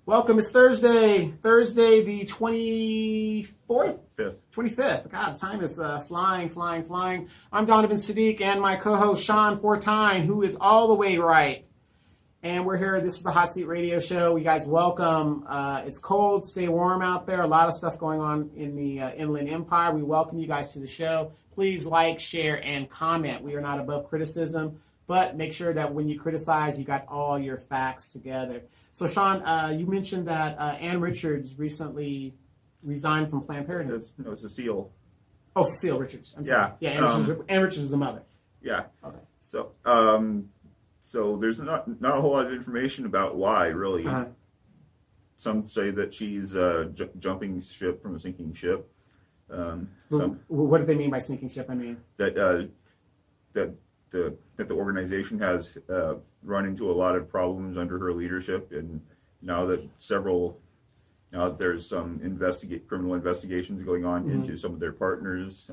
Welcome. It's Thursday the 24th? 25th. God, time is flying. I'm Donovan, Saadiq, and my co-host Sean Fortine, who is all the way right. And we're here. This is the Hot Seat Radio Show. You guys welcome. It's cold. Stay warm out there. A lot of stuff going on in the Inland Empire. We welcome you guys to the show. Please like, share, and comment. We are not above criticism, but make sure that when you criticize, you got all your facts together. So, Sean, you mentioned that Ann Richards recently resigned from Planned Parenthood. It's a seal. Oh, Cecile Richards. I'm sorry. Yeah, Ann Richards is the mother. Yeah. Okay. So, so there's not a whole lot of information about why, really. Uh-huh. Some say that she's jumping ship from a sinking ship. What do they mean by sinking ship? I mean that the organization has run into a lot of problems under her leadership, and now that there's some criminal investigations going on into some of their partners.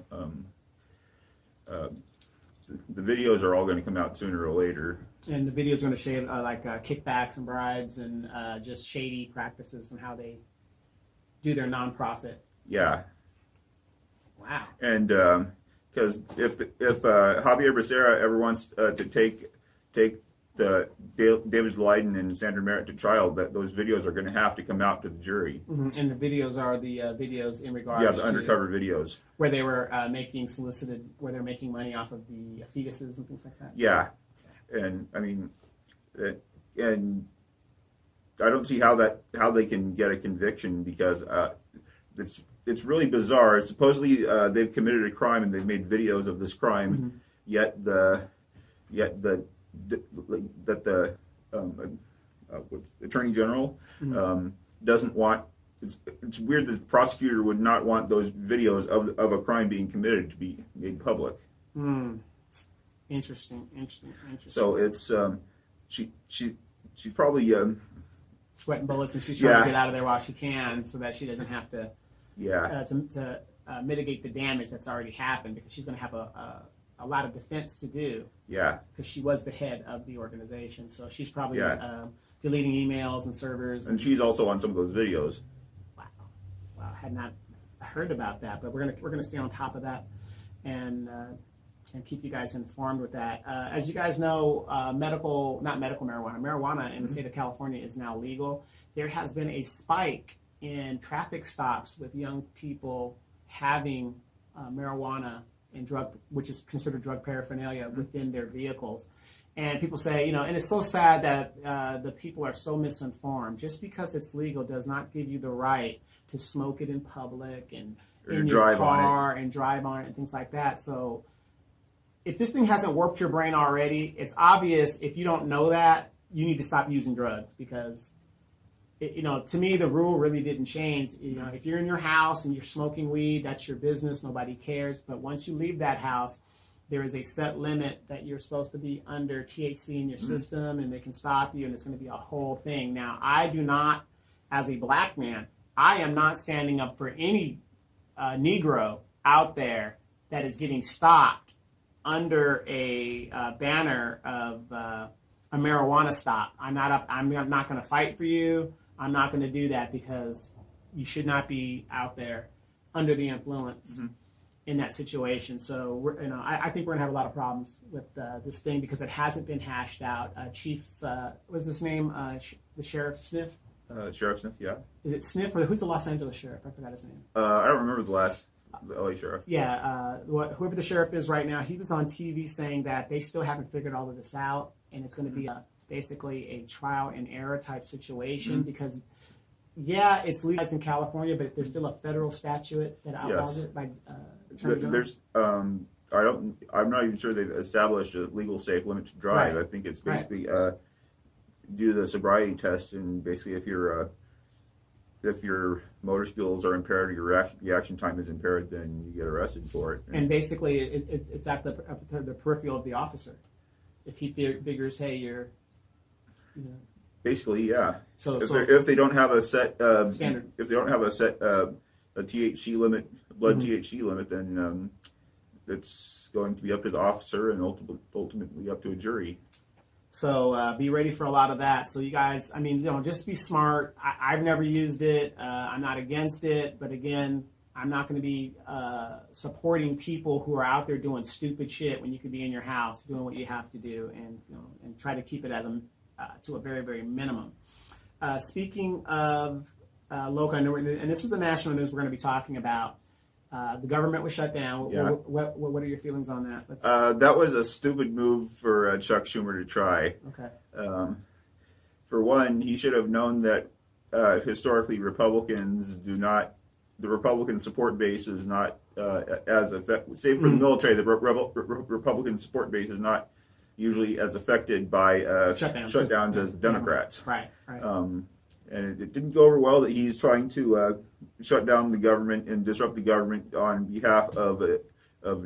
The videos are all going to come out sooner or later. And the videos are going to show kickbacks and bribes and just shady practices and how they do their nonprofit. Yeah. Wow. And because if Javier Becerra ever wants to take the David Leiden and Sandra Merritt to trial, that those videos are going to have to come out to the jury. Mm-hmm. And the videos are the videos in regards to the undercover videos where they were where they're making money off of the fetuses and things like that. Yeah, and I mean, and I don't see how they can get a conviction, because it's really bizarre. Supposedly they've committed a crime and they've made videos of this crime, yet the Attorney General doesn't want. It's weird that the prosecutor would not want those videos of a crime being committed to be made public. Interesting. So it's she's probably sweating bullets, and she's trying to get out of there while she can, so that she doesn't have to mitigate the damage that's already happened, because she's going to have a lot of defense to do. Yeah. Because she was the head of the organization, so she's probably deleting emails and servers. And she's also on some of those videos. Wow, I had not heard about that, but we're gonna stay on top of that and keep you guys informed with that. As you guys know, marijuana in the state of California is now legal. There has been a spike in traffic stops with young people having marijuana and which is considered drug paraphernalia within their vehicles. And people say, and it's so sad that the people are so misinformed. Just because it's legal does not give you the right to smoke it in public and in your car and drive on it and things like that. So if this thing hasn't warped your brain already, it's obvious. If you don't know that, you need to stop using drugs, because to me, the rule really didn't change. If you're in your house and you're smoking weed, that's your business. Nobody cares. But once you leave that house, there is a set limit that you're supposed to be under THC in your system, and they can stop you, and it's going to be a whole thing. Now, I do not, as a black man, I am not standing up for any Negro out there that is getting stopped under a banner of a marijuana stop. I'm not going to fight for you. I'm not going to do that, because you should not be out there under the influence in that situation. So I think we're going to have a lot of problems with this thing, because it hasn't been hashed out. Chief, what's his name? The Sheriff Sniff? Sheriff Sniff, yeah. Is it Sniff, or who's the Los Angeles Sheriff? I forgot his name. I don't remember the LA Sheriff. Yeah, whoever the sheriff is right now, he was on TV saying that they still haven't figured all of this out, and it's going to be basically a trial and error type situation, because it's legalized in California, but there's still a federal statute that outlaws it by there's I'm not even sure they've established a legal safe limit to drive. I think it's basically do the sobriety test, and basically if your motor skills are impaired or your reaction time is impaired, then you get arrested for it. And basically it's at the peripheral of the officer. If he figures, hey, you're basically, yeah. So if they don't have a set standard, if they don't have a set a THC limit, blood THC limit, then it's going to be up to the officer and ultimately up to a jury. So be ready for a lot of that. So you guys, I mean, just be smart. I've never used it. I'm not against it. But again, I'm not going to be supporting people who are out there doing stupid shit when you could be in your house doing what you have to do, and try to keep it as to a very, very minimum. Speaking of local, and this is the national news we're going to be talking about. The government was shut down. Yeah. What are your feelings on that? That was a stupid move for Chuck Schumer to try. Okay. For one, he should have known that historically the Republican support base is not as effective. Save for the military, the Republican support base is not usually as affected by shutdowns as the Democrats. Right. And it didn't go over well that he's trying to shut down the government and disrupt the government on behalf of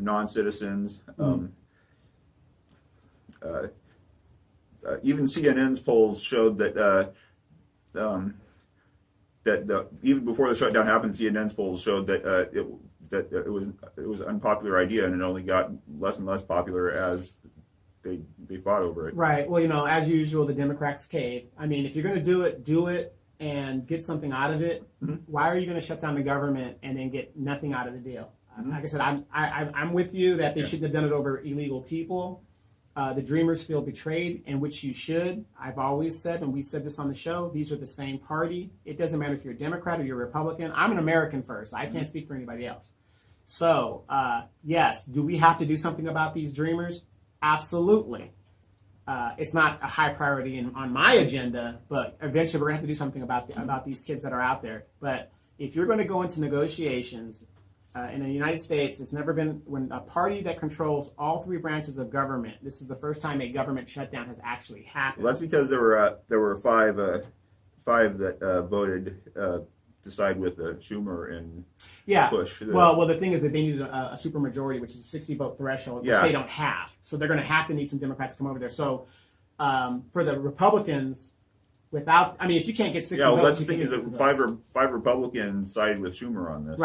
non-citizens. Even CNN's polls showed that even before the shutdown happened, CNN's polls showed that it was an unpopular idea, and it only got less and less popular as they fought over it. Right. Well, as usual, the Democrats cave. I mean, if you're going to do it and get something out of it, why are you going to shut down the government and then get nothing out of the deal? Like I said, I'm with you that they shouldn't have done it over illegal people. The Dreamers feel betrayed, and which you should. I've always said, and we've said this on the show, these are the same party. It doesn't matter if you're a Democrat or you're a Republican. I'm an American first. I can't speak for anybody else. So, yes, do we have to do something about these Dreamers? Absolutely. It's not a high priority on my agenda, but eventually we're going to have to do something about these kids that are out there. But if you're going to go into negotiations, in the United States, it's never been, when a party that controls all three branches of government, this is the first time a government shutdown has actually happened. Well, that's because there were five that voted to side with Schumer and Bush. Well, the thing is that they needed a supermajority, which is a 60-vote threshold, which they don't have. So they're going to have to need some Democrats to come over there. So for the Republicans, if you can't get 60 votes, that's the thing is that five Republicans sided with Schumer on this.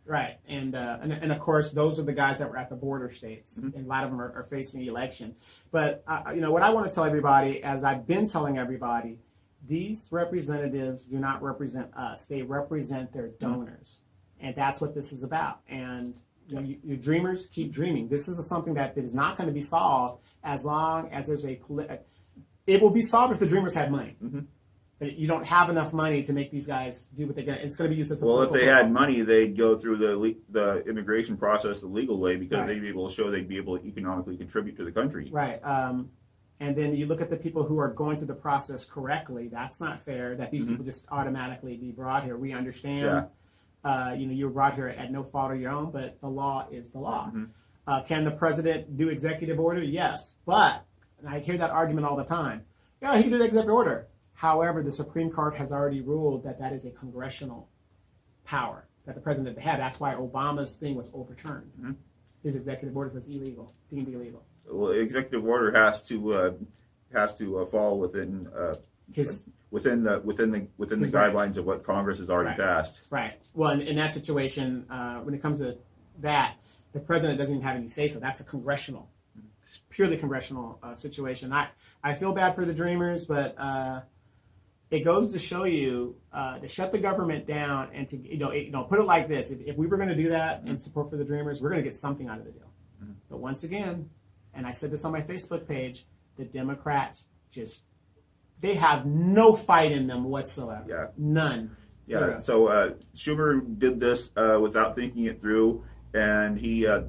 Right, and of course those are the guys that were at the border states, and a lot of them are facing the election. But what I want to tell everybody, as I've been telling everybody, these representatives do not represent us; they represent their donors, and that's what this is about. And your dreamers keep dreaming. This is something that is not going to be solved as long as there's it will be solved if the dreamers had money. But you don't have enough money to make these guys do what they're going to. It's going to be used as a if they had money, they'd go through the immigration process the legal way, because they'd be able to show they'd be able to economically contribute to the country. Right. And then you look at the people who are going through the process correctly. That's not fair that these people just automatically be brought here. We understand. You were brought here at no fault of your own, but the law is the law. Can the president do executive order? Yes. But, and I hear that argument all the time. Yeah, he can do the executive order. However, the Supreme Court has already ruled that is a congressional power that the president had. That's why Obama's thing was overturned. His executive order was illegal, deemed illegal. Well, executive order has to fall within within the guidelines of what Congress has already passed. Right. Well, in that situation, when it comes to that, the president doesn't even have any say. So that's a purely congressional situation. I feel bad for the Dreamers, but it goes to show you to shut the government down and to put it like this: if we were going to do that in support for the Dreamers, we're going to get something out of the deal. But once again, and I said this on my Facebook page, the Democrats they have no fight in them whatsoever. Yeah. None. Yeah. Zero. So Schumer did this without thinking it through, and the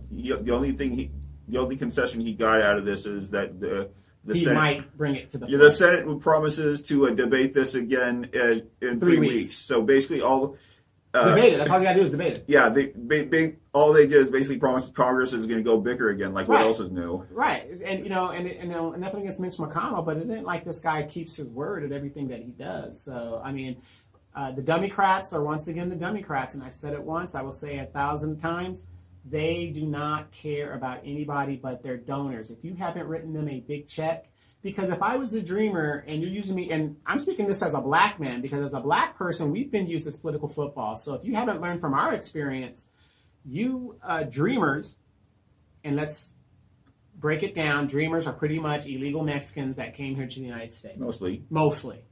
only concession he got out of this is that the Senate might bring it to the Senate promises to debate this again in 3 weeks. So basically, debate it. That's all you got to do is debate it. Yeah, all they did is basically promise Congress is going to go bicker again. Like, what else is new? Right, and nothing against Mitch McConnell, but it isn't like this guy keeps his word at everything that he does. So I mean, the Democrats are once again the Democrats, and I've said it once. I will say it 1,000 times. They do not care about anybody but their donors. If you haven't written them a big check, because if I was a dreamer and you're using me, and I'm speaking this as a black man, because as a black person, we've been used as political football. So if you haven't learned from our experience, you dreamers, and let's break it down, Dreamers are pretty much illegal Mexicans that came here to the United States. Mostly.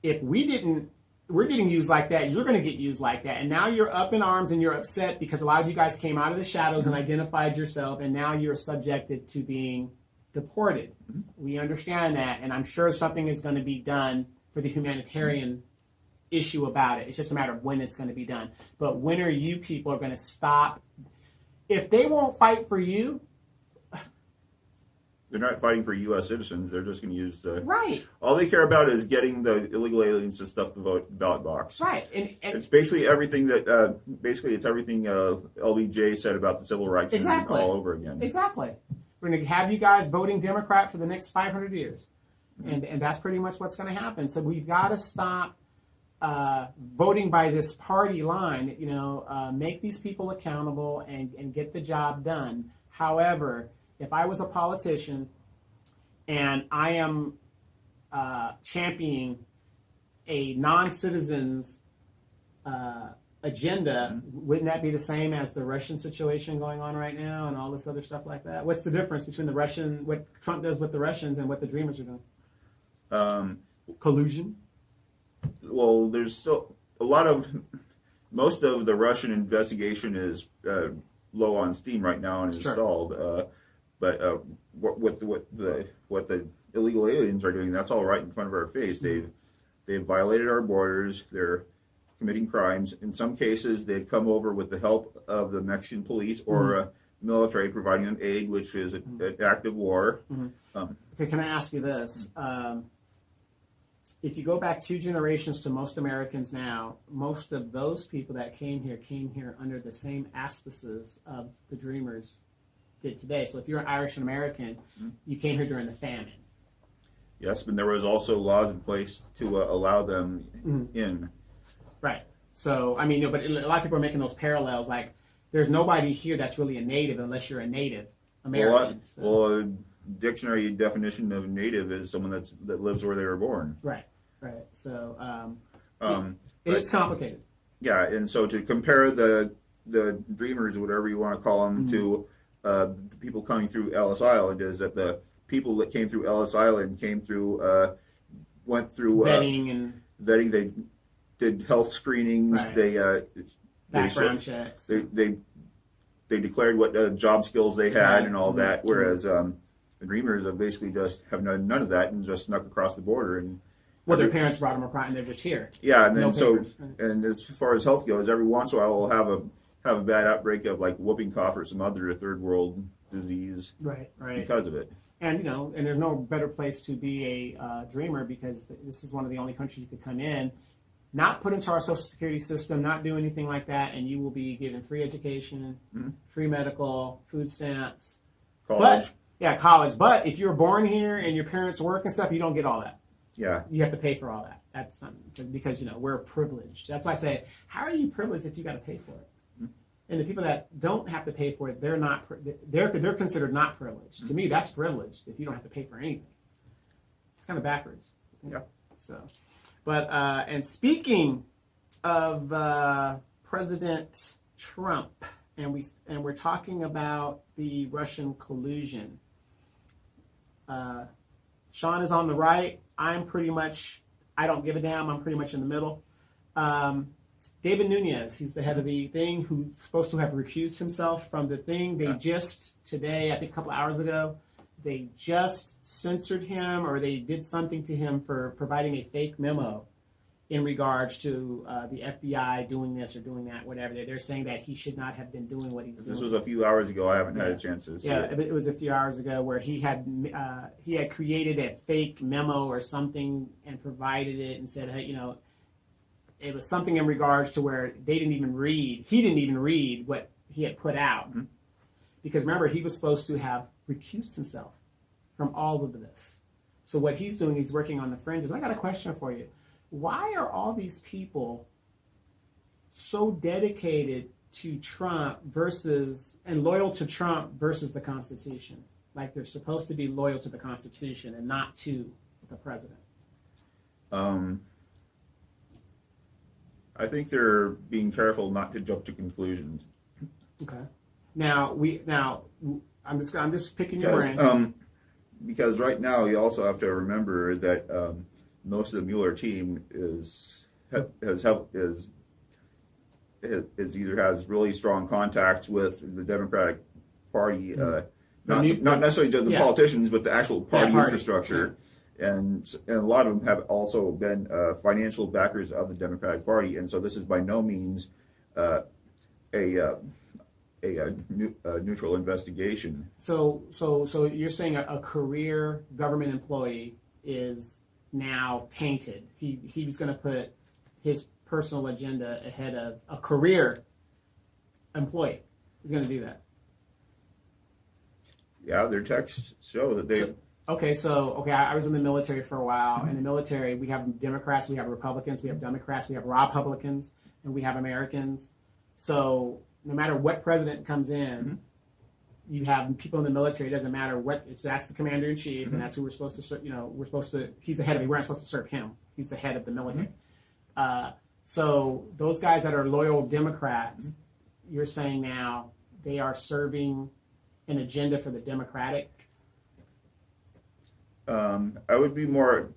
If we're getting used like that, you're going to get used like that. And now you're up in arms and you're upset because a lot of you guys came out of the shadows and identified yourself, and now you're subjected to being deported. We understand that, and I'm sure something is going to be done for the humanitarian issue about it. It's just a matter of when it's going to be done. But when are you people going to stop? If they won't fight for you, they're not fighting for U.S. citizens. They're just going to use right. All they care about is getting the illegal aliens to stuff the ballot box. Right, and it's basically everything that it's everything LBJ said about the civil rights movement all over again. Exactly. We're going to have you guys voting Democrat for the next 500 years, and that's pretty much what's going to happen. So we've got to stop voting by this party line. Make these people accountable and get the job done. However, if I was a politician and I am championing a non-citizen's agenda, wouldn't that be the same as the Russian situation going on right now and all this other stuff like that? What's the difference between what Trump does with the Russians and what the Dreamers are doing? Collusion? Well, there's still most of the Russian investigation is low on steam right now and is stalled. But what the illegal aliens are doing, that's all right in front of our face. They've violated our borders. They're committing crimes. In some cases, they've come over with the help of the Mexican police or military providing them aid, which is an act of war. Okay, can I ask you this? If you go back 2 generations to most Americans now, most of those people that came here under the same auspices of the Dreamers did today. So if you're an Irish American, you came here during the famine. Yes, but there was also laws in place to allow them in. Right. So, but a lot of people are making those parallels. Like, there's nobody here that's really a native unless you're a Native American. Well, a dictionary definition of native is someone that lives where they were born. Right. So, it's complicated. Yeah, and so to compare the Dreamers, whatever you want to call them, to the people coming through Ellis Island, is that the people that came through Ellis Island went through vetting. They did health screenings. Right. Background checks. They declared what job skills they had and all that. Whereas the Dreamers have basically just have none of that and just snuck across the border and. Well, their parents brought them across and they're just here. Yeah, and then and as far as health goes, every once in a while we'll have a bad outbreak of like whooping cough or some other third world disease. Right. Because of it. And and there's no better place to be a dreamer because this is one of the only countries you could come in, not put into our social security system, not do anything like that, and you will be given free education, free medical, food stamps, college. College. But if you're born here and your parents work and stuff, you don't get all that. Yeah. You have to pay for all that. That's because we're privileged. That's why I say, how are you privileged if you got to pay for it? And the people that don't have to pay for it, they're not. They're considered not privileged. To me, that's privileged if you don't have to pay for anything. It's kind of backwards. Yeah. So, but and speaking of President Trump, and we're talking about the Russian collusion. Sean is on the right. I'm pretty much. I don't give a damn. I'm pretty much in the middle. David Nunes, he's the head of the thing, who's supposed to have recused himself from the thing. They just today, I think a couple hours ago, they just censored him, or they did something to him for providing a fake memo in regards to the FBI doing this or doing that, whatever. They're saying that he should not have been doing what he's doing. This was a few hours ago. I haven't had a chance to see it. It was a few hours ago where he had created a fake memo or something and provided it and said, hey, it was something in regards to where he didn't even read what he had put out. Mm-hmm. Because remember, he was supposed to have recused himself from all of this. So what he's doing, he's working on the fringes. I got a question for you. Why are all these people so dedicated to Trump and loyal to Trump versus the Constitution? Like they're supposed to be loyal to the Constitution and not to the president. I think they're being careful not to jump to conclusions. Okay. Now I'm just picking your brain. Because right now you also have to remember that most of the Mueller team is either has really strong contacts with the Democratic Party, not necessarily just the politicians, but the actual party infrastructure. Yeah. And a lot of them have also been financial backers of the Democratic Party, and so this is by no means a neutral investigation. So you're saying a career government employee is now tainted. He was going to put his personal agenda ahead of a career employee. He's going to do that. Yeah, their texts show that they. I was in the military for a while. In the military, we have Democrats, we have Republicans, we have Democrats, we have Republicans, and we have Americans. So no matter what president comes in, you have people in the military. It doesn't matter what. That's the commander in chief, and that's who we're supposed to serve. He's the head of it. We're not supposed to serve him. He's the head of the military. So those guys that are loyal Democrats, you're saying now they are serving an agenda for the Democratic. I would be more.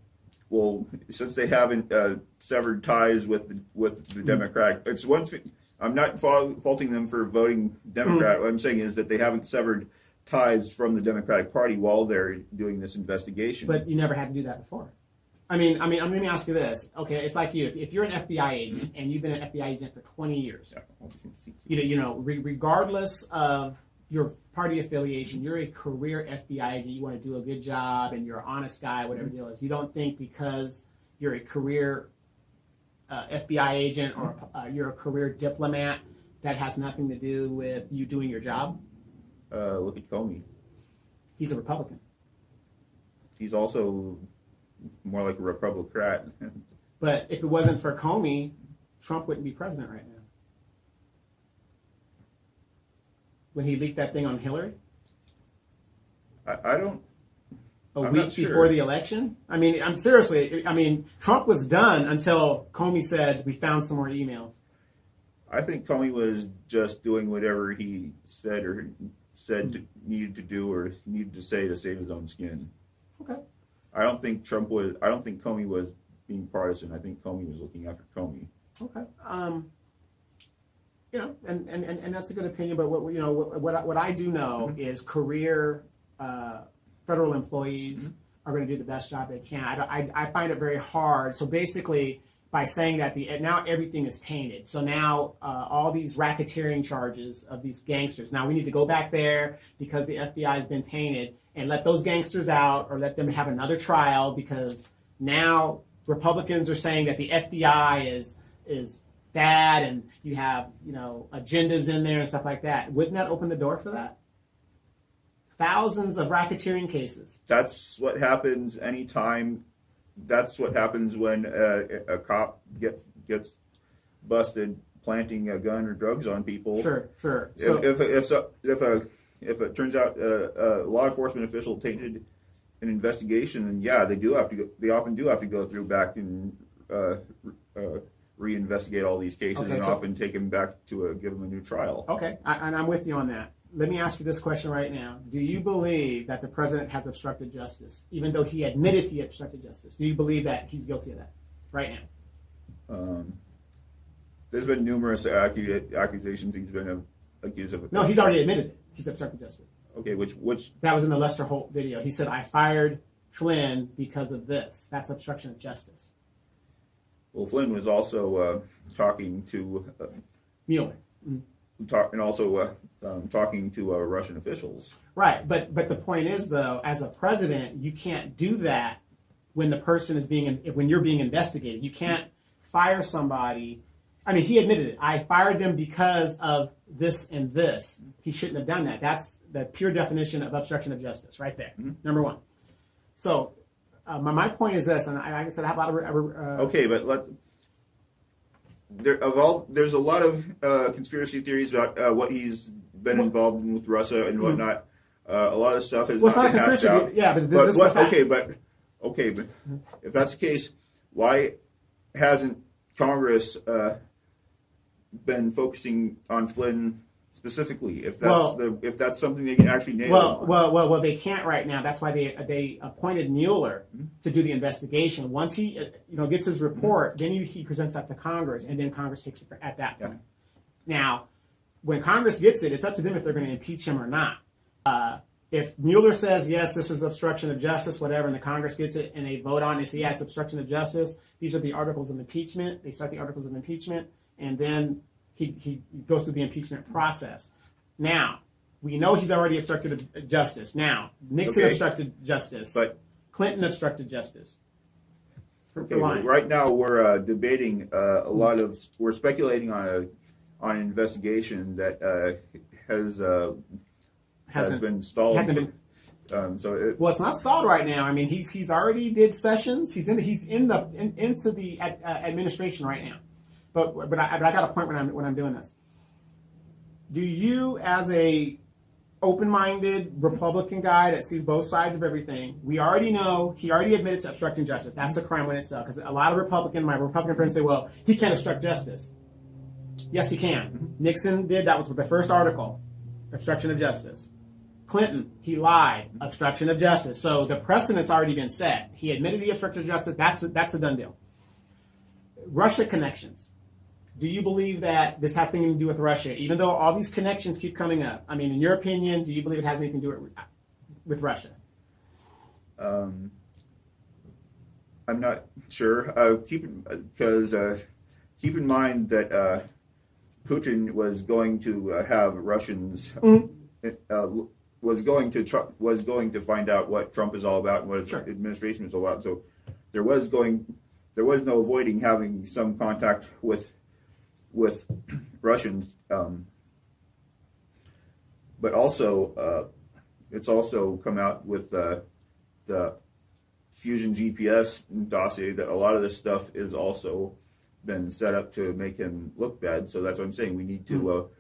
Well, since they haven't severed ties with the Democratic, it's one thing. I'm not faulting them for voting Democrat. What I'm saying is that they haven't severed ties from the Democratic Party while they're doing this investigation. But you never had to do that before. I mean, let me ask you this. Okay, it's like you. If you're an FBI agent and you've been an FBI agent for 20 years, regardless of your party affiliation, you're a career FBI agent. You want to do a good job and you're an honest guy, whatever the deal is. You don't think because you're a career FBI agent or you're a career diplomat that has nothing to do with you doing your job? Look at Comey. He's a Republican. He's also more like a Republican. But if it wasn't for Comey, Trump wouldn't be president right now. When he leaked that thing on Hillary? I don't. A week before the election? I mean, Trump was done until Comey said we found some more emails. I think Comey was just doing whatever he said needed to do or needed to say to save his own skin. Okay. I don't think Comey was being partisan. I think Comey was looking after Comey. Okay. And that's a good opinion. But what I do know is career federal employees are going to do the best job they can. I find it very hard. So basically, by saying that now everything is tainted. So now all these racketeering charges of these gangsters. Now we need to go back there because the FBI has been tainted and let those gangsters out or let them have another trial because now Republicans are saying that the FBI is bad and you have agendas in there and stuff like that. Wouldn't that open the door for that? Thousands of racketeering cases. That's what happens anytime. That's what happens when a cop gets busted planting a gun or drugs on people. Sure. So if it turns out a law enforcement official tainted an investigation, then yeah, they often do have to go through back and reinvestigate all these cases often take them back to give them a new trial. Okay, and I'm with you on that. Let me ask you this question right now. Do you believe that the president has obstructed justice, even though he admitted he obstructed justice? Do you believe that he's guilty of that right now? There's been numerous accusations he's been accused of. No, he's already admitted it. He's obstructed justice. Okay, which? That was in the Lester Holt video. He said, I fired Flynn because of this. That's obstruction of justice. Well, Flynn was also talking to Mueller. And also talking to Russian officials. Right, but the point is, though, as a president, you can't do that when the person is when you're being investigated. You can't fire somebody. I mean, he admitted it. I fired them because of this and this. He shouldn't have done that. That's the pure definition of obstruction of justice, right there. Number one. So my point is this, and like I said, how about okay, but let's. There's a lot of conspiracy theories about what he's been involved in with Russia and whatnot. A lot of stuff has not been hashed out. Yeah, but this is a fact. Okay, but if that's the case, why hasn't Congress been focusing on Flynn specifically, if that's something they can actually nail. Well, they can't right now. That's why they appointed Mueller to do the investigation. Once he gets his report, then he presents that to Congress, and then Congress takes it at that point. Now, when Congress gets it, it's up to them if they're going to impeach him or not. If Mueller says, yes, this is obstruction of justice, whatever, and the Congress gets it and they vote on it and say, yeah, it's obstruction of justice, these are the articles of impeachment. They start the articles of impeachment, and then he goes through the impeachment process. Now, we know he's already obstructed justice. Now, Nixon obstructed justice. But Clinton obstructed justice. Right now, we're debating we're speculating on an investigation that has been stalled. Well, it's not stalled right now. I mean, he's already did sessions. He's into the administration right now. But I got a point when I'm doing this. Do you, as a open-minded Republican guy that sees both sides of everything, we already know he already admitted to obstructing justice. That's a crime in itself. Because a lot of my Republican friends say, well, he can't obstruct justice. Yes, he can. Nixon did. That was the first article, obstruction of justice. Clinton, he lied, obstruction of justice. So the precedent's already been set. He admitted he obstructed justice. That's a done deal. Russia connections. Do you believe that this has anything to do with Russia, even though all these connections keep coming up? I mean, in your opinion, do you believe it has anything to do with Russia? I'm not sure. Keep in mind that Putin was going to have Russians was going to find out what Trump is all about and what his administration is all about. So there was no avoiding having some contact with Russians, but also it's also come out with the Fusion GPS dossier that a lot of this stuff is also been set up to make him look bad. So that's what I'm saying. We need to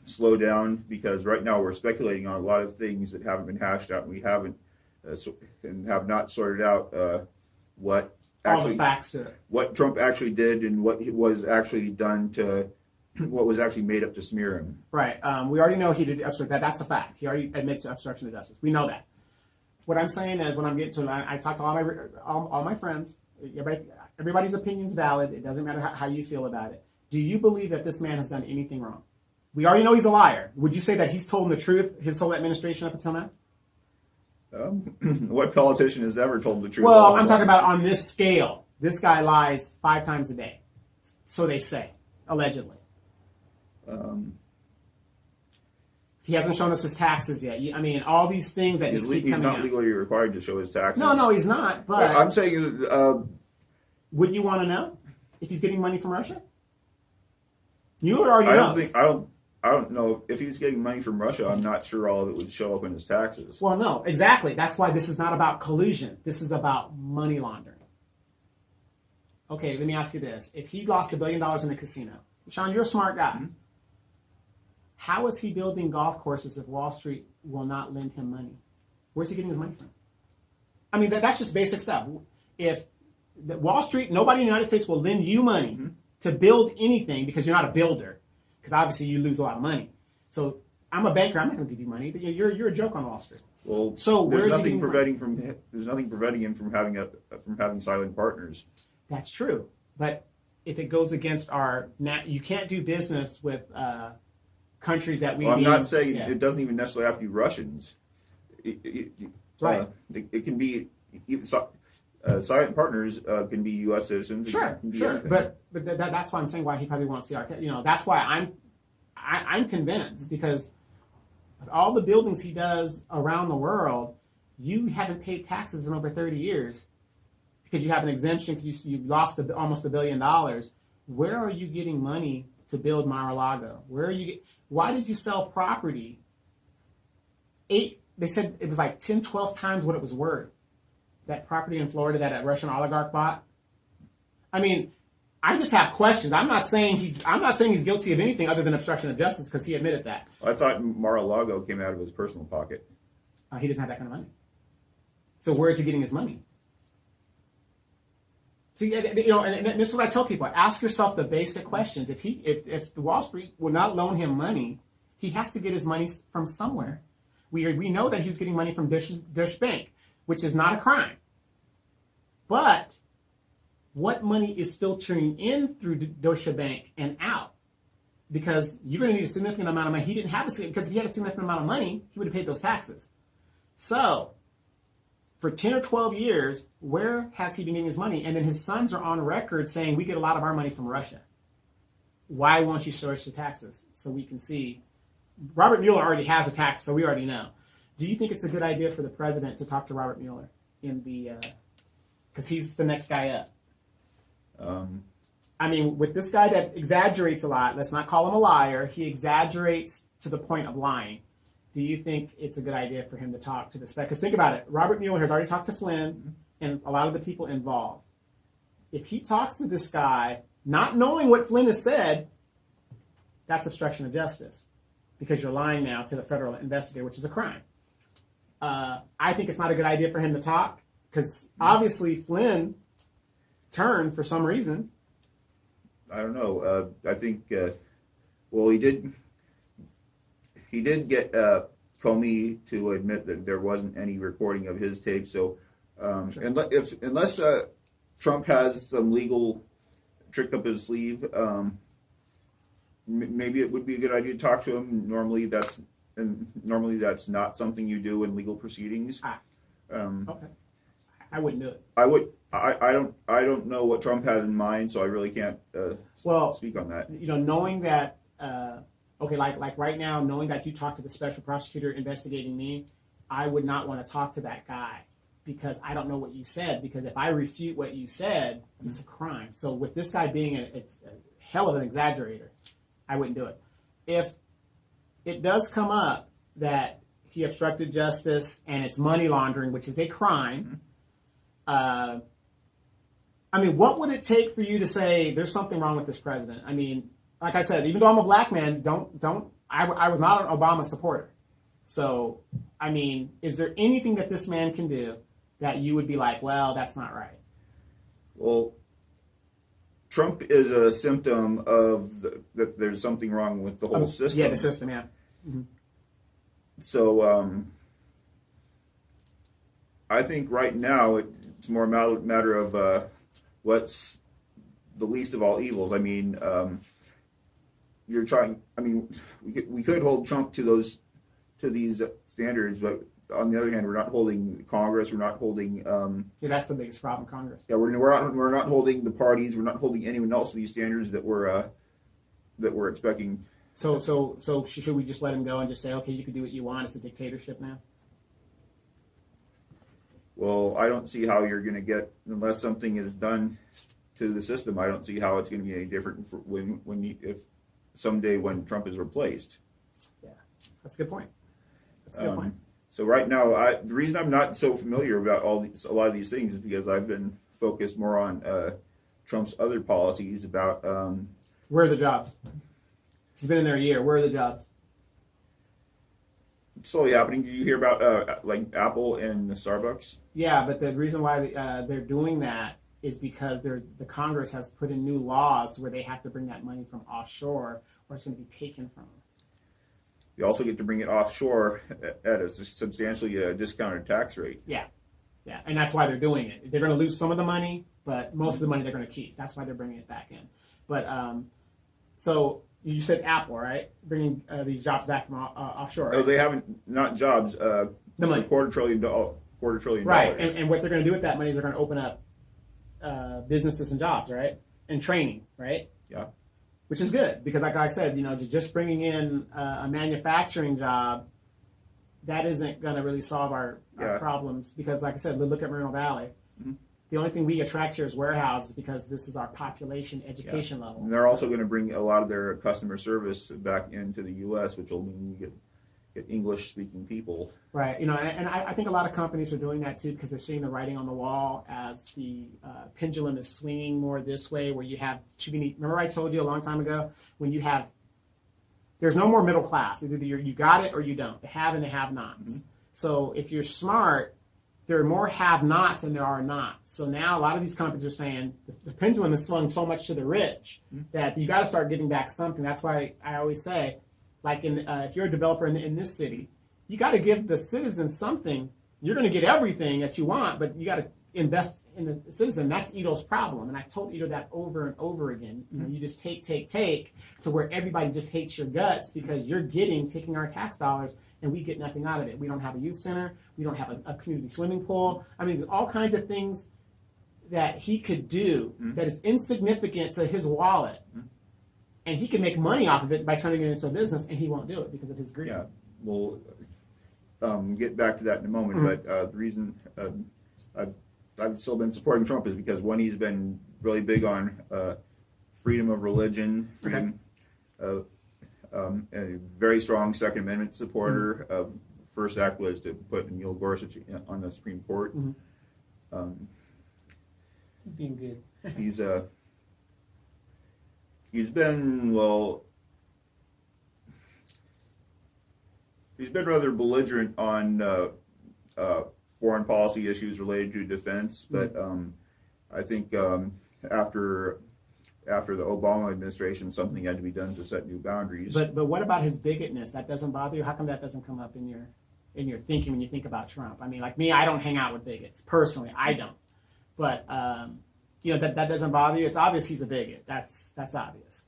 slow down, because right now we're speculating on a lot of things that haven't been hashed out, and we haven't and have not sorted out what actually, all the facts what Trump actually did and what was actually done to what was actually made up to smear him. Right. We already know he did obstruct. That's a fact. He already admits to obstruction of justice. We know that. What I'm saying is, when I'm getting to it, I talk to all my friends. Everybody's opinion's valid. It doesn't matter how you feel about it. Do you believe that this man has done anything wrong? We already know he's a liar. Would you say that he's told the truth his whole administration up until now? What politician has ever told the truth? Well, I'm talking about on this scale. This guy lies 5 times a day. So they say, allegedly. He hasn't shown us his taxes yet. I mean, all these things that just keep coming out. He's not legally required to show his taxes. No, he's not. But I'm saying, would you want to know if he's getting money from Russia? You already know. I don't know if he's getting money from Russia. I'm not sure all of it would show up in his taxes. Well, no, exactly. That's why this is not about collusion. This is about money laundering. Okay, let me ask you this. If he lost $1 billion in a casino, Sean, you're a smart guy. Mm-hmm. How is he building golf courses if Wall Street will not lend him money? Where's he getting his money from? I mean, that's just basic stuff. If Wall Street, nobody in the United States will lend you money to build anything because you're not a builder, because obviously you lose a lot of money. So I'm a banker. I'm not going to give you money. But you're a joke on Wall Street. Well, so there's nothing preventing him from having silent partners. That's true. But if it goes against you can't do business with countries that we. Well, I'm not saying it doesn't even necessarily have to be Russians. Right. It can be silent partners can be U.S. citizens. Sure. But that's why I'm saying why he probably won't see our. That's why I'm convinced, because of all the buildings he does around the world, you haven't paid taxes in over 30 years because you have an exemption because you lost almost $1 billion. Where are you getting money to build Mar-a-Lago? Why did you sell property? They said it was like 10, 12 times what it was worth. That property in Florida that a Russian oligarch bought. I mean, I just have questions. I'm not saying he's guilty of anything other than obstruction of justice, because he admitted that. I thought Mar-a-Lago came out of his personal pocket. He doesn't have that kind of money. So where is he getting his money? See, and this is what I tell people. Ask yourself the basic questions. If the Wall Street will not loan him money, He has to get his money from somewhere. We know that he was getting money from Deutsche Bank, which is not a crime. But what money is filtering in through Deutsche Bank and out? Because you're going to need a significant amount of money. He didn't have because if he had a significant amount of money, he would have paid those taxes. So for 10 or 12 years, where has he been getting his money? And then his sons are on record saying, we get a lot of our money from Russia. Why won't you show us the taxes so we can see? Robert Mueller already has a tax, so we already know. Do you think it's a good idea for the president to talk to Robert Mueller because he's the next guy up? I mean, with this guy that exaggerates a lot, let's not call him a liar. He exaggerates to the point of lying. Do you think it's a good idea for him to talk to this guy? Because think about it. Robert Mueller has already talked to Flynn and a lot of the people involved. If he talks to this guy, not knowing what Flynn has said, that's obstruction of justice because you're lying now to the federal investigator, which is a crime. I think it's not a good idea for him to talk because obviously Flynn turned for some reason. I don't know. I think, he did get Comey to admit that there wasn't any recording of his tape. So Sure. unless Trump has some legal trick up his sleeve, maybe it would be a good idea to talk to him. Normally that's not something you do in legal proceedings. Okay. I wouldn't do it. I don't know what Trump has in mind, so I really can't speak on that. You know, knowing that, like right now, knowing that you talked to the special prosecutor investigating me, I would not want to talk to that guy because I don't know what you said. Because if I refute what you said, it's a crime. So with this guy being a hell of an exaggerator, I wouldn't do it. If it does come up that he obstructed justice and it's money laundering, which is a crime, I mean, what would it take for you to say there's something wrong with this president? I mean, like I said, even though I'm a black man, I was not an Obama supporter. So, I mean, is there anything that this man can do that you would be like, well, that's not right? Well, Trump is a symptom of that there's something wrong with the whole system. Yeah, the system, yeah. Mm-hmm. So, I think right now it's more a matter of what's the least of all evils. I mean, you're trying. I mean, we could hold Trump to these standards, but on the other hand, we're not holding Congress. We're not holding. Yeah, that's the biggest problem, Congress. Yeah, we're not holding the parties. We're not holding anyone else to these standards that we're expecting. So should we just let him go and just say, okay, you can do what you want? It's a dictatorship now. Well, I don't see how you're going to get unless something is done to the system. I don't see how it's going to be any different if someday when Trump is replaced. Yeah, that's a good point. That's a good point. So right now, the reason I'm not so familiar about a lot of these things is because I've been focused more on Trump's other policies about. Where are the jobs? He's been in there a year. Where are the jobs? It's slowly happening. Did you hear about like Apple and the Starbucks? Yeah, but the reason why they're doing that is because the Congress has put in new laws to where they have to bring that money from offshore, or it's going to be taken from them. You also get to bring it offshore at a substantially discounted tax rate. Yeah, and that's why they're doing it. They're going to lose some of the money, but most of the money they're going to keep. That's why they're bringing it back in. But so you said Apple, right? Bringing these jobs back from offshore. Right? No, they haven't. Not jobs. The money. $250 billion. Right, and what they're going to do with that money is they're going to open up businesses and jobs, right, and training, right? Yeah. Which is good because, like I said, you know, just bringing in a manufacturing job, that isn't going to really solve our problems because, like I said, look at Moreno Valley. Mm-hmm. The only thing we attract here is warehouses because this is our population education level. And they're also going to bring a lot of their customer service back into the U.S., which will mean you get English-speaking people. Right. You know, and I think a lot of companies are doing that too because they're seeing the writing on the wall as the pendulum is swinging more this way, where you have too many. Remember, I told you a long time ago when you have there's no more middle class. Either you got it or you don't. The have and the have-nots. Mm-hmm. So if you're smart, there are more have-nots than there are nots. So now a lot of these companies are saying the pendulum is swung so much to the rich that you got to start giving back something. That's why I always say Like if you're a developer in this city, you got to give the citizens something. You're going to get everything that you want, but you got to invest in the citizen. That's Ito's problem, and I've told Ito that over and over again. You just take to where everybody just hates your guts because you're taking our tax dollars, and we get nothing out of it. We don't have a youth center. We don't have a community swimming pool. I mean, all kinds of things that he could do that is insignificant to his wallet, and he can make money off of it by turning it into a business, and he won't do it because of his greed. Yeah, we'll get back to that in a moment. But the reason I've still been supporting Trump is because one, he's been really big on freedom of religion, freedom, a very strong Second Amendment supporter. First act was to put Neil Gorsuch on the Supreme Court. He's being good. He's been rather belligerent on foreign policy issues related to defense, but I think after the Obama administration, something had to be done to set new boundaries. But what about his bigotness? That doesn't bother you? How come that doesn't come up in your thinking when you think about Trump? I mean, like me, I don't hang out with bigots personally. I don't. But that doesn't bother you. It's obvious he's a bigot. That's obvious.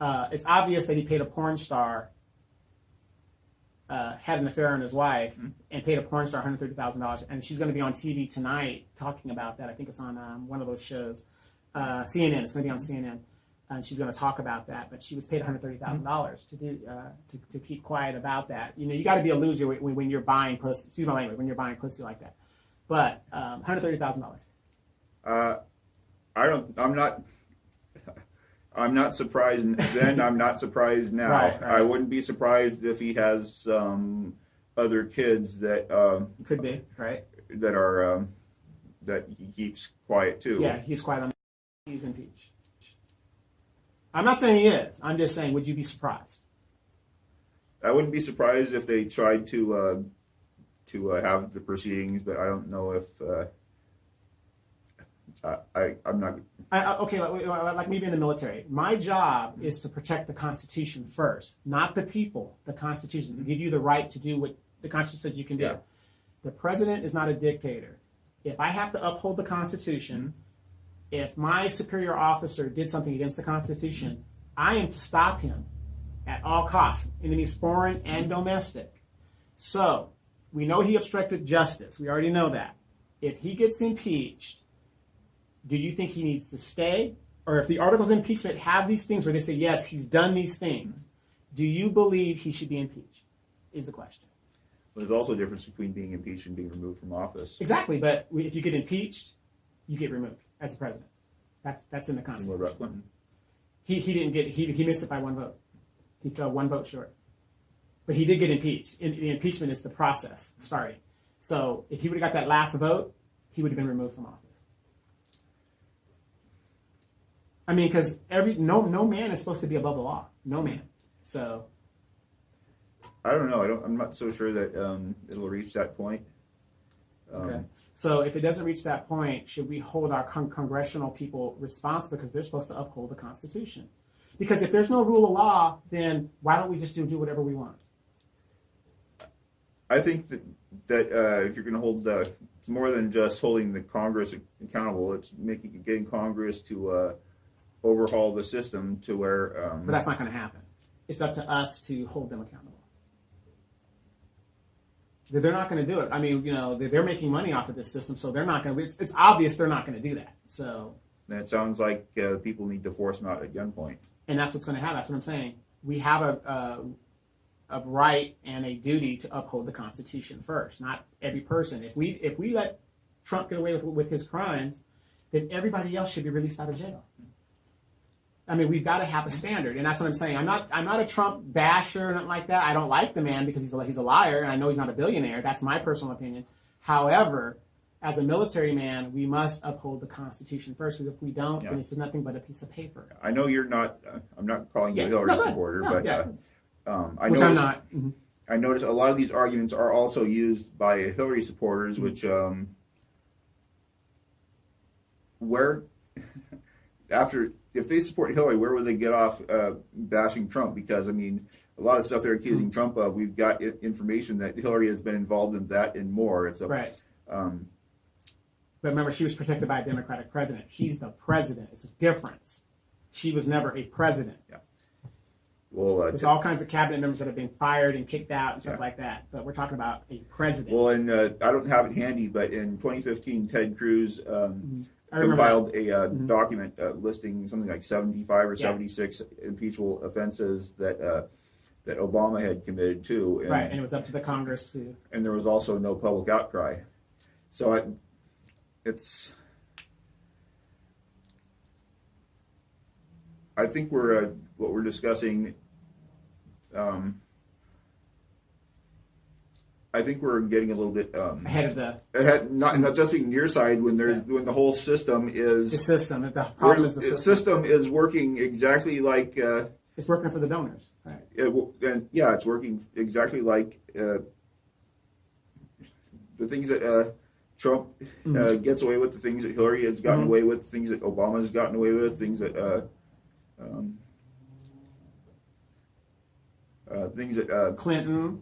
It's obvious that he paid a porn star, had an affair on his wife, and paid a porn star $130,000. And she's going to be on TV tonight talking about that. I think it's on one of those shows, CNN. It's going to be on CNN, and she's going to talk about that. But she was paid $130,000 to do to keep quiet about that. You got to be a loser when you're buying pussy. Excuse my language. When you're buying pussy like that. But $130,000. I'm not surprised then. I'm not surprised now. Right. I wouldn't be surprised if he has other kids that could be right that he keeps quiet too. Yeah, he's quiet. He's impeached. I'm not saying he is. I'm just saying, would you be surprised? I wouldn't be surprised if they tried to have the proceedings, but I don't know if. I'm not. Okay, like me being in the military, my job is to protect the Constitution first, not the people. The Constitution to give you the right to do what the Constitution says you can do. Yeah. The president is not a dictator. If I have to uphold the Constitution, if my superior officer did something against the Constitution, I am to stop him at all costs, enemies foreign and domestic. So we know he obstructed justice. We already know that. If he gets impeached, do you think he needs to stay? Or if the articles of impeachment have these things where they say, yes, he's done these things, do you believe he should be impeached? Is the question. There's also a difference between being impeached and being removed from office. Exactly, but if you get impeached, you get removed as the president. That's in the Constitution. What about Clinton? He didn't get, he missed it by one vote. He fell one vote short. But he did get impeached. The impeachment is the process starting. So if he would have got that last vote, he would have been removed from office. I mean, because no man is supposed to be above the law. No man. So I don't know. I'm not so sure that it'll reach that point. Okay. So if it doesn't reach that point, should we hold our congressional people responsible because they're supposed to uphold the Constitution? Because if there's no rule of law, then why don't we just do whatever we want? I think that if you're going to hold it's more than just holding the Congress accountable. It's getting Congress to overhaul the system to where. But that's not going to happen. It's up to us to hold them accountable. They're not going to do it. I mean, they're making money off of this system, so they're not going to. It's obvious they're not going to do that. So. And it sounds like people need to force them out at gunpoint. And that's what's going to happen. That's what I'm saying. We have a right and a duty to uphold the Constitution first, not every person. If we let Trump get away with his crimes, then everybody else should be released out of jail. I mean, we've got to have a standard, and that's what I'm saying. I'm not a Trump basher or nothing like that. I don't like the man because he's a liar, and I know he's not a billionaire. That's my personal opinion. However, as a military man, we must uphold the Constitution first. Because if we don't, then it's nothing but a piece of paper. I know you're not. I'm not calling you a Hillary supporter, but I which noticed, I'm not. I noticed a lot of these arguments are also used by Hillary supporters, which where if they support Hillary, where would they get off bashing Trump? Because I mean, a lot of stuff they're accusing Trump of, we've got information that Hillary has been involved in that and more. It's a, right. But remember, she was protected by a Democratic president. He's the president. It's a difference. She was never a president. Yeah. Well, there's all kinds of cabinet members that have been fired and kicked out and stuff like that. But we're talking about a president. Well, and I don't have it handy, but in 2015, Ted Cruz compiled a document listing something like 75 or 76 impeachable offenses that that Obama had committed to. And, right, and it was up to the Congress to. And there was also no public outcry. So I think what we're discussing. I think we're getting a little bit ahead of not just being your side when when the whole system is the problem is the system is working exactly like it's working for the donors, right? It's working exactly like the things that Trump gets away with, the things that Hillary has gotten away with, things that Obama has gotten away with, things that Clinton,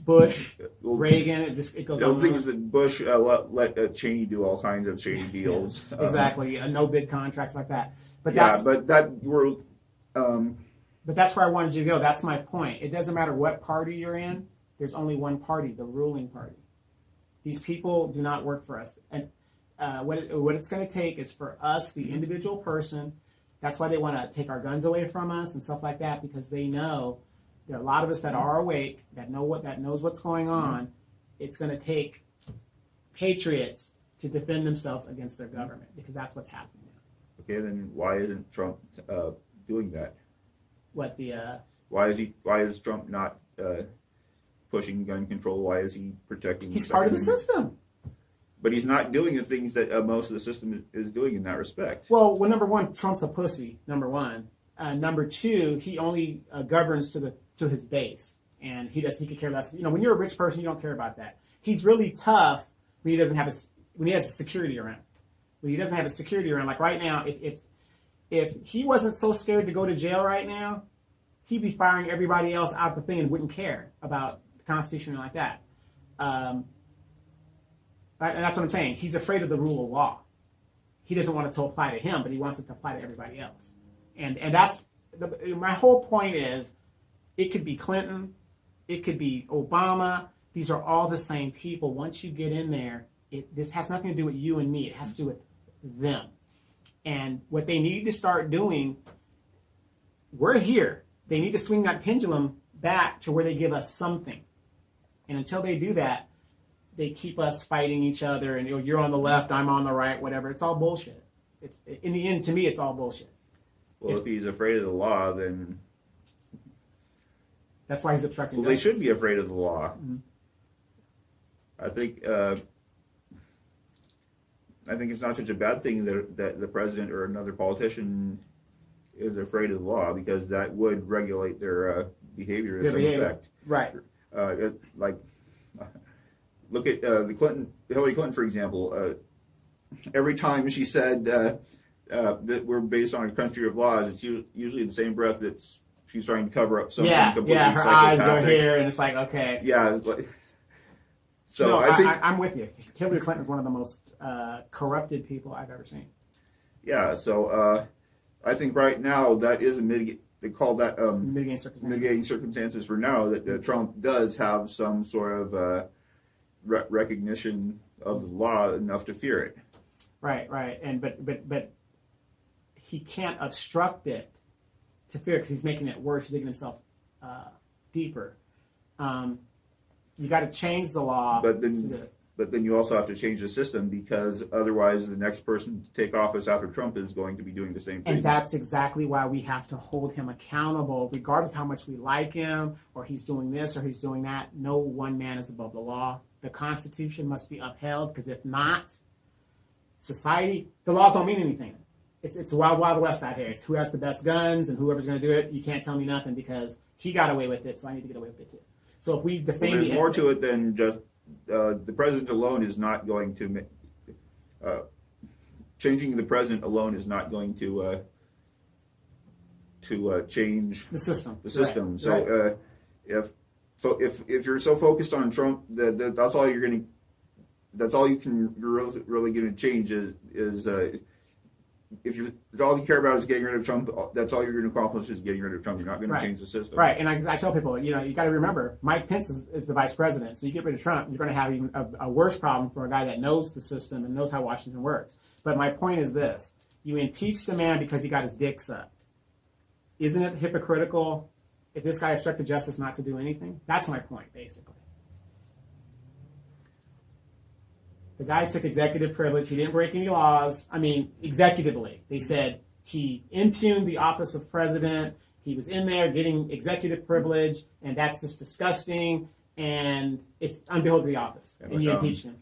Bush, Reagan. It goes on. Things that Bush let Cheney do all kinds of shady deals. Exactly, no bid contracts like that. But but that's where I wanted you to go. That's my point. It doesn't matter what party you're in. There's only one party, the ruling party. These people do not work for us. And what it's going to take is for us, the individual person. That's why they want to take our guns away from us and stuff like that, because they know there are a lot of us that are awake, that knows what's going on. It's going to take patriots to defend themselves against their government, because that's what's happening now. Okay, then why isn't Trump doing that? Why is Trump not pushing gun control? Why is he protecting? He's part of the system. But he's not doing the things that most of the system is doing in that respect. Well, number one, Trump's a pussy. Number one. Number two, he only governs to his base, and he could care less. When you're a rich person, you don't care about that. He's really tough when he doesn't have when he has a security around. When he doesn't have a security around, like right now, if he wasn't so scared to go to jail right now, he'd be firing everybody else out the thing and wouldn't care about the Constitution and like that. And that's what I'm saying. He's afraid of the rule of law. He doesn't want it to apply to him, but he wants it to apply to everybody else. And that's my whole point is, it could be Clinton, it could be Obama. These are all the same people. Once you get in there, this has nothing to do with you and me. It has to do with them. And what they need to start doing, we're here. They need to swing that pendulum back to where they give us something. And until they do that, they keep us fighting each other, and you're on the left, I'm on the right, whatever. It's all bullshit. It's in the end, to me, it's all bullshit. Well, if he's afraid of the law, then that's why he's obstructing. Well, they should be afraid of the law. Mm-hmm. I think it's not such a bad thing that the president or another politician is afraid of the law, because that would regulate their behavior to some effect. Right. Look at Hillary Clinton, for example. Every time she said that we're based on a country of laws, it's usually in the same breath that she's trying to cover up something completely her psychopathic. eyes go here, and it's like, okay. Yeah. So no, I think I'm with you. Hillary Clinton is one of the most corrupted people I've ever seen. Yeah. So I think right now that is a mitigate. They call that mitigating circumstances for now, that Trump does have some sort of recognition of the law enough to fear it. Right, and but he can't obstruct it to fear it, because he's making it worse. He's making himself deeper. You got to change the law. But then you also have to change the system, because otherwise the next person to take office after Trump is going to be doing the same thing. And that's exactly why we have to hold him accountable, regardless of how much we like him, or he's doing this or he's doing that. No one man is above the law. The Constitution must be upheld, because if not, the laws don't mean anything. It's a wild, wild west out here. It's who has the best guns, and whoever's going to do it, you can't tell me nothing, because he got away with it, so I need to get away with it too. So if we defame there's more to it than just the president alone is not going to changing the president alone is not going to change the system. The system. Right. So if you're so focused on Trump, that's all you're you're really going to change is if all you care about is getting rid of Trump, that's all you're going to accomplish is getting rid of Trump. You're not going to change the system. Right. And I tell people, you got to remember, Mike Pence is the vice president. So you get rid of Trump, you're going to have even a worse problem for a guy that knows the system and knows how Washington works. But my point is this: you impeached a man because he got his dick sucked. Isn't it hypocritical if this guy obstructed justice not to do anything? That's my point, basically. The guy took executive privilege. He didn't break any laws. I mean, executively. They said he impugned the office of president. He was in there getting executive privilege, and that's just disgusting, and it's unbeholden to the office. And you impeached him.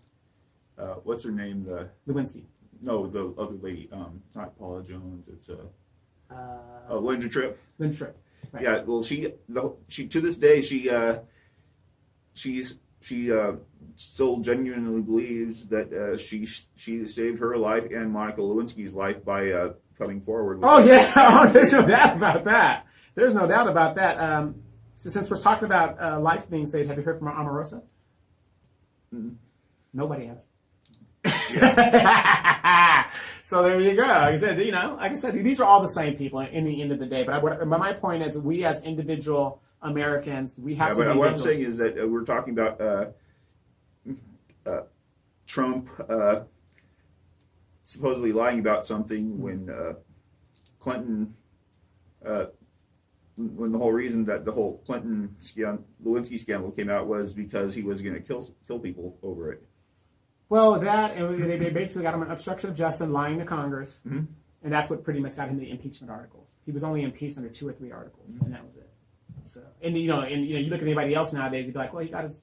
What's her name? Lewinsky. No, the other lady. Not Paula Jones. It's Linda Tripp. Linda Tripp. Right. Yeah. Well, she to this day she still genuinely believes that she saved her life and Monica Lewinsky's life by coming forward. There's no doubt about that. There's no doubt about that. So since we're talking about life being saved, have you heard from Omarosa? Mm-hmm. Nobody has. Yeah. So there you go. Like I said, these are all the same people in the end of the day. But my point is, we as individual Americans, we have to. But what I'm saying is that we're talking about Trump supposedly lying about something when Clinton, when the whole reason that the whole Clinton Lewinsky scandal came out was because he was going to kill people over it. Well, they basically got him an obstruction of justice, lying to Congress, mm-hmm. and that's what pretty much got him the impeachment articles. He was only impeached under 2 or 3 articles, mm-hmm. and that was it. So, you look at anybody else nowadays, you'd be like, well, he got his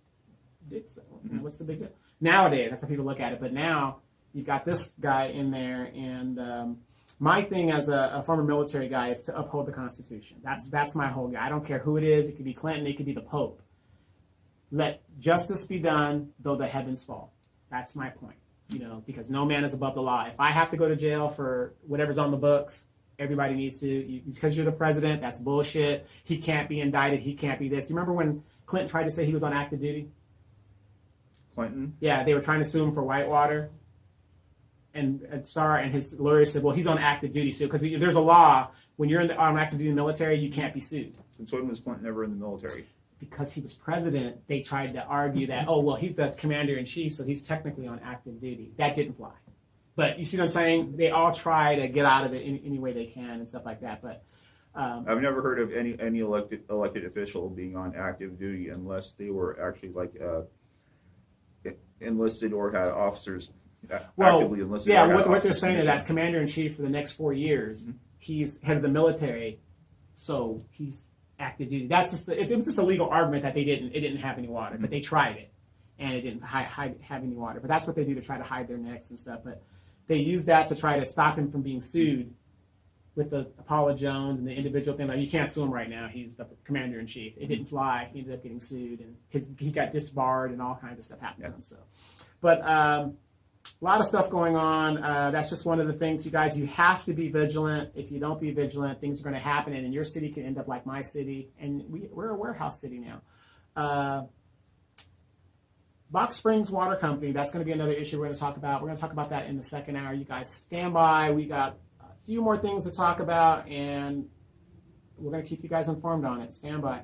dick. So, mm-hmm. What's the big deal? Nowadays, that's how people look at it. But now you've got this guy in there, and my thing as a former military guy is to uphold the Constitution. That's my whole guy. I don't care who it is. It could be Clinton. It could be the Pope. Let justice be done, though the heavens fall. That's my point, because no man is above the law. If I have to go to jail for whatever's on the books, everybody needs to. Because you're the president, that's bullshit. He can't be indicted. He can't be this. You remember when Clinton tried to say he was on active duty? Clinton? Yeah, they were trying to sue him for Whitewater. And his lawyer said, well, he's on active duty. So, because there's a law, when you're on active duty in the military, you can't be sued. Since when was Clinton ever in the military? Because he was president, they tried to argue that, he's the commander-in-chief, so he's technically on active duty. That didn't fly. But you see what I'm saying? They all try to get out of it any way they can and stuff like that. But I've never heard of any elected official being on active duty unless they were actually enlisted or had officers actively enlisted. Yeah, what they're saying is as commander-in-chief for the next 4 years, mm-hmm. he's head of the military, so he's active duty. That's just it was just a legal argument that it didn't have any water, mm-hmm. but they tried it, and it didn't have any water. But that's what they do to try to hide their necks and stuff. But they use that to try to stop him from being sued with the Paula Jones and the individual thing. Like, you can't sue him right now. He's the commander-in-chief. It didn't fly. He ended up getting sued, and he got disbarred, and all kinds of stuff happened to him. So, but a lot of stuff going on. That's just one of the things, you guys. You have to be vigilant. If you don't be vigilant, things are going to happen, and your city can end up like my city. And we're a warehouse city now. Box Springs Water Company, that's going to be another issue we're going to talk about. We're going to talk about that in the second hour. You guys stand by. We got a few more things to talk about, and we're going to keep you guys informed on it. Stand by.